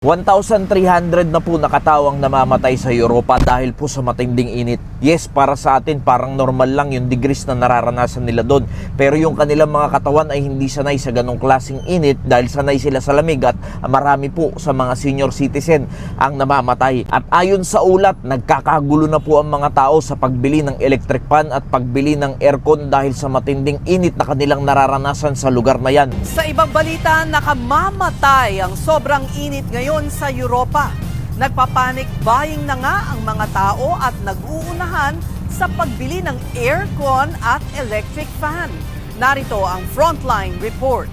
1,300 na po nakatawang namamatay sa Europa dahil po sa matinding init. Yes, para sa atin parang normal lang yung degrees na nararanasan nila doon. Pero yung kanilang mga katawan ay hindi sanay sa ganong klaseng init dahil sanay sila sa lamig at marami po sa mga senior citizen ang namamatay. At ayon sa ulat, nagkakagulo na po ang mga tao sa pagbili ng electric fan at pagbili ng aircon dahil sa matinding init na kanilang nararanasan sa lugar na yan. Sa ibang balita, nakamamatay ang sobrang init ngayon sa Europa. Nagpapanik buying na nga ang mga tao at nag-uunahan sa pagbili ng aircon at electric fan. Narito ang Frontline Report.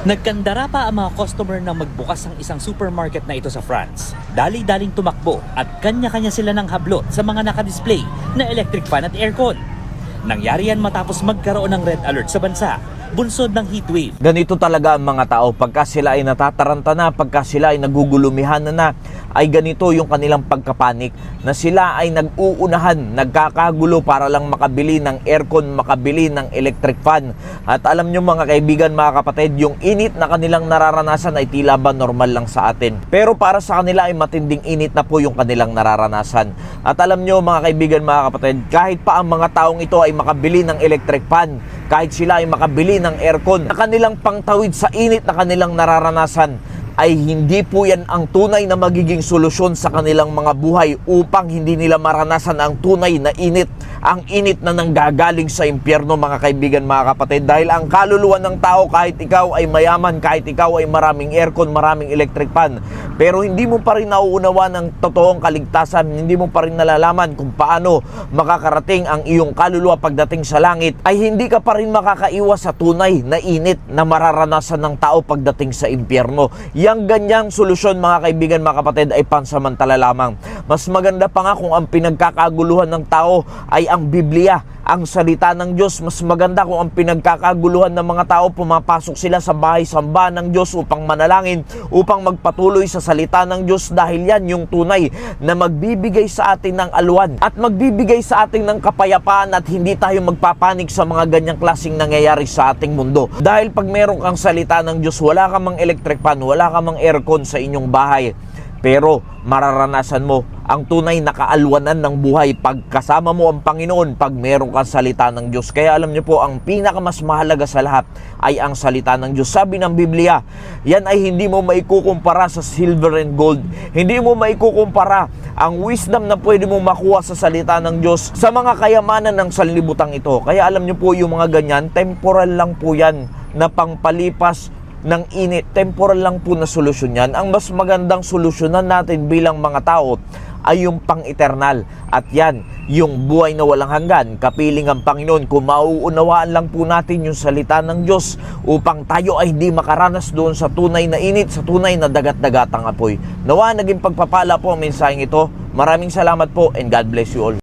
Nagkandara pa ang mga customer na magbukas ng isang supermarket na ito sa France. Dali-daling tumakbo at kanya-kanya sila ng hablot sa mga nakadisplay na electric fan at aircon. Nangyari yan matapos magkaroon ng red alert sa bansa, bunsod ng heatwave. Ganito talaga ang mga tao pagka sila ay natataranta na, pagka sila ay nagugulumihan na, ay ganito yung kanilang pagkapanik na sila ay nag-uunahan, nagkakagulo para lang makabili ng aircon, makabili ng electric fan. At alam nyo mga kaibigan, mga kapatid, yung init na kanilang nararanasan ay tila ba normal lang sa atin. Pero para sa kanila ay matinding init na po yung kanilang nararanasan. At alam nyo mga kaibigan, mga kapatid, kahit pa ang mga taong ito ay makabili ng electric fan, kahit sila ay makabili ng aircon, na kanilang pangtawid sa init na kanilang nararanasan, ay hindi po yan ang tunay na magiging solusyon sa kanilang mga buhay upang hindi nila maranasan ang tunay na init, ang init na nanggagaling sa impyerno mga kaibigan, mga kapatid. Dahil ang kaluluwa ng tao, kahit ikaw ay mayaman, kahit ikaw ay maraming aircon, maraming electric fan, pero hindi mo pa rin nauunawa ng totoong kaligtasan, hindi mo pa rin nalalaman kung paano makakarating ang iyong kaluluwa pagdating sa langit, ay hindi ka pa rin makakaiwas sa tunay na init na mararanasan ng tao pagdating sa impyerno. Yang ganyang solusyon mga kaibigan, mga kapatid, ay pansamantala lamang. Mas maganda pa nga kung ang pinagkakaguluhan ng tao ay ang Biblia, ang salita ng Diyos. Mas maganda kung ang pinagkakaguluhan ng mga tao, pumapasok sila sa bahay-sambahan ng Diyos upang manalangin, upang magpatuloy sa salita ng Diyos, dahil yan yung tunay na magbibigay sa atin ng aluan at magbibigay sa atin ng kapayapaan at hindi tayo magpapanik sa mga ganyang klaseng nangyayari sa ating mundo. Dahil pag meron kang salita ng Diyos, wala ka mang electric fan, wala ka mang aircon sa inyong bahay, pero mararanasan mo ang tunay na kaalwanan ng buhay pagkasama mo ang Panginoon pag meron kang salita ng Diyos. Kaya alam niyo po, ang pinakamas mahalaga sa lahat ay ang salita ng Diyos. Sabi ng Biblia, yan ay hindi mo maikukumpara sa silver and gold. Hindi mo maikukumpara ang wisdom na pwede mo makuha sa salita ng Diyos sa mga kayamanan ng sanlibutan ito. Kaya alam niyo po, yung mga ganyan, temporal lang po yan na pangpalipas ng init. Temporal lang po na solusyon yan. Ang mas magandang solusyonan natin bilang mga tao ay yung pang-eternal. At yan, yung buhay na walang hanggan, kapiling ang Panginoon. Kung mauunawaan lang po natin yung salita ng Diyos upang tayo ay hindi makaranas doon sa tunay na init, sa tunay na dagat-dagatang apoy. Nawa naging pagpapala po ang mensaheng ito. Maraming salamat po and God bless you all.